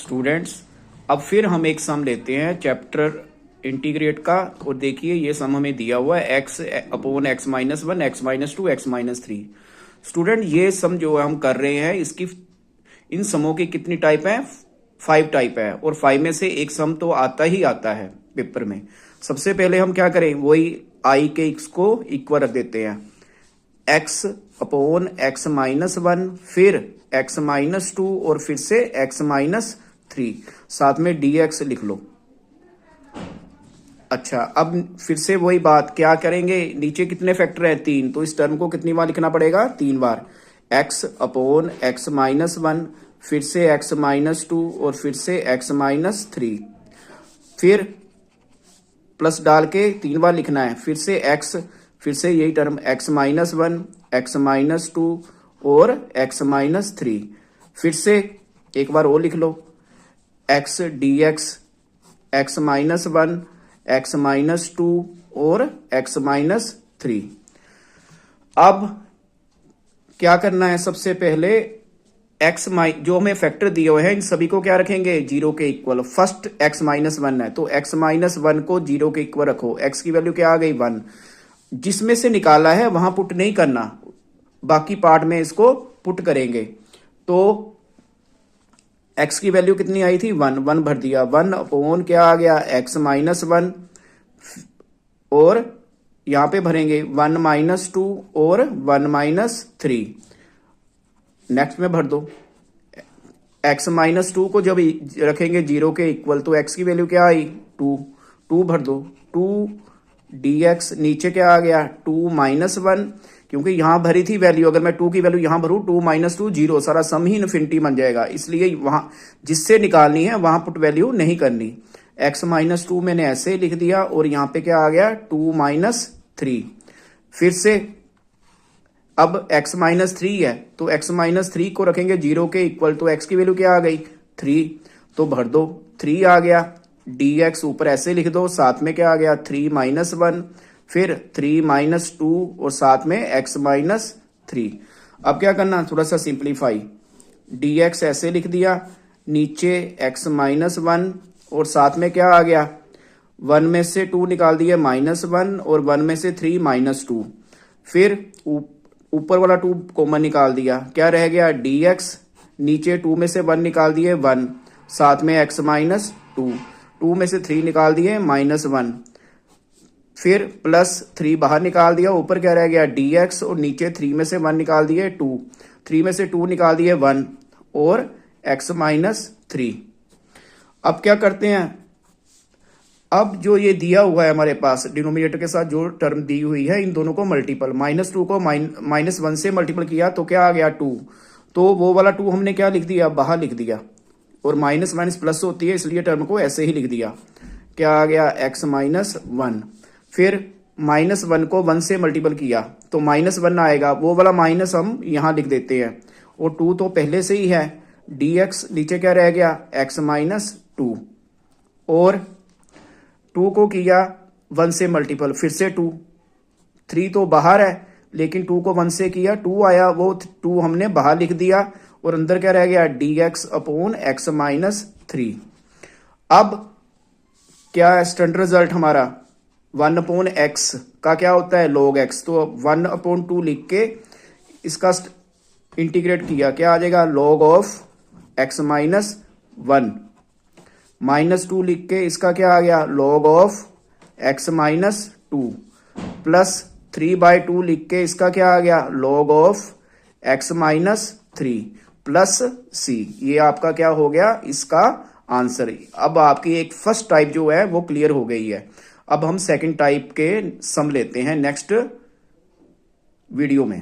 Students, अब फिर हम एक सम लेते हैं चैप्टर इंटीग्रेट का। और देखिए ये सम हमें दिया हुआ है x upon x minus one, x minus two, x minus three. Student ये सम जो हम कर रहे हैं इसकी इन समों की कितनी टाइप है? 5 टाइप है। और 5 में से एक सम तो आता ही आता है पेपर में। सबसे पहले हम क्या करें, वही i के x को इक्वल रख देते हैं, x upon x minus one, फिर x माइनस टू और फिर से x माइनस थ्री, साथ में dx लिख लो। अच्छा, अब फिर से वही बात, क्या करेंगे, नीचे कितने फैक्टर है? 3, तो इस टर्म को कितनी बार लिखना पड़ेगा? 3 बार। x upon x minus one, फिर से x माइनस टू और फिर से x माइनस थ्री, फिर प्लस डाल के 3 बार लिखना है, फिर से x, फिर से यही term x minus one, x minus two और x माइनस थ्री, फिर से एक बार और लिख लो, x dx, x minus one, x minus two और x माइनस थ्री। अब क्या करना है, सबसे पहले x जो हमें फैक्टर दिए हुए हैं इन सभी को क्या रखेंगे? 0 के equal. First x minus one है तो x माइनस वन को 0 के इक्वल रखो। x की वैल्यू क्या आ गई? 1। जिसमें से निकाला है वहां पुट नहीं करना, बाकी पार्ट में इसको पुट करेंगे। तो x की वैल्यू कितनी आई थी? 1 भर दिया। 1 अपॉन क्या आ गया? x माइनस वन, और यहां पे भरेंगे 1 माइनस टू और 1 माइनस थ्री। नेक्स्ट में भर दो। x माइनस टू को जब रखेंगे 0 के इक्वल तो x की वैल्यू क्या आई? 2 भर दो। 2 dx, नीचे क्या आ गया? 2 माइनस वन, क्योंकि यहां भरी थी वैल्यू, अगर मैं 2 की वैल्यू यहां भरूं 2 माइनस टू 0, सारा सम ही इन्फिनिटी बन जाएगा, इसलिए वहां जिससे निकालनी है वहां पुट वैल्यू नहीं करनी। x माइनस टू मैंने ऐसे ही लिख दिया और यहां पे क्या आ गया? 2 माइनस थ्री। फिर से अब x माइनस थ्री है तो x माइनस थ्री को रखेंगे 0 के इक्वल तो x की वैल्यू क्या आ गई? 3, तो भर दो। 3 आ गया। dx ऊपर ऐसे लिख दो, साथ में क्या आ गया? 3 माइनस वन, फिर 3 माइनस टू और साथ में x माइनस थ्री। अब क्या करना, थोड़ा सा सिंप्लीफाई। dx ऐसे लिख दिया, नीचे x माइनस वन और साथ में क्या आ गया? 1 में से 2 निकाल दिए -1 और 1 में से 3 -2, फिर ऊपर वाला 2 कॉमन निकाल दिया, क्या रह गया? dx, नीचे 2 में से 1 निकाल दिए 1, साथ में x माइनस टू, 2 में से 3 निकाल दिए -1, फिर प्लस 3 बाहर निकाल दिया, ऊपर क्या रह गया? dx, और नीचे 3 में से 1 निकाल दिए 2, 3 में से 2 निकाल दिए 1 और x माइनस थ्री। अब क्या करते हैं, अब जो ये दिया हुआ है हमारे पास डिनोमिनेटर के साथ जो टर्म दी हुई है, इन दोनों को मल्टीपल, -2 को -1 से मल्टीपल किया तो क्या आ गया? 2, तो वो वाला 2 हमने क्या लिख दिया? बाहर लिख दिया, और माइनस माइनस प्लस होती है इसलिए टर्म को ऐसे ही लिख दिया। क्या आ गया? x minus one. फिर -1 को 1 से मल्टीपल किया तो -1 आएगा, वो वाला माइनस हम यहां लिख देते हैं, और 2 तो पहले से ही है। dx, नीचे क्या रह गया? x माइनस टू, और 2 को किया 1 से मल्टीपल, फिर से 2, 3 तो बाहर है लेकिन 2 को 1 से किया 2 आया, वो 2 हमने बाहर लिख दिया, और अंदर क्या रह गया? dx upon x minus three. अब क्या है स्टैंडर्ड रिजल्ट हमारा? 1 अपॉन x का क्या होता है? log x, तो 1 अपॉन 2 लिख के इसका इंटीग्रेट किया, क्या आ जाएगा? log of x minus one, -2 लिख के इसका क्या आ गया? log of x minus two, plus 3/2 लिख के इसका क्या आ गया? log of x minus three, plus c। ये आपका क्या हो गया? इसका आंसर। अब आपकी एक फर्स्ट टाइप जो है वो क्लियर हो गई है। अब हम सेकंड टाइप के सम लेते हैं नेक्स्ट वीडियो में।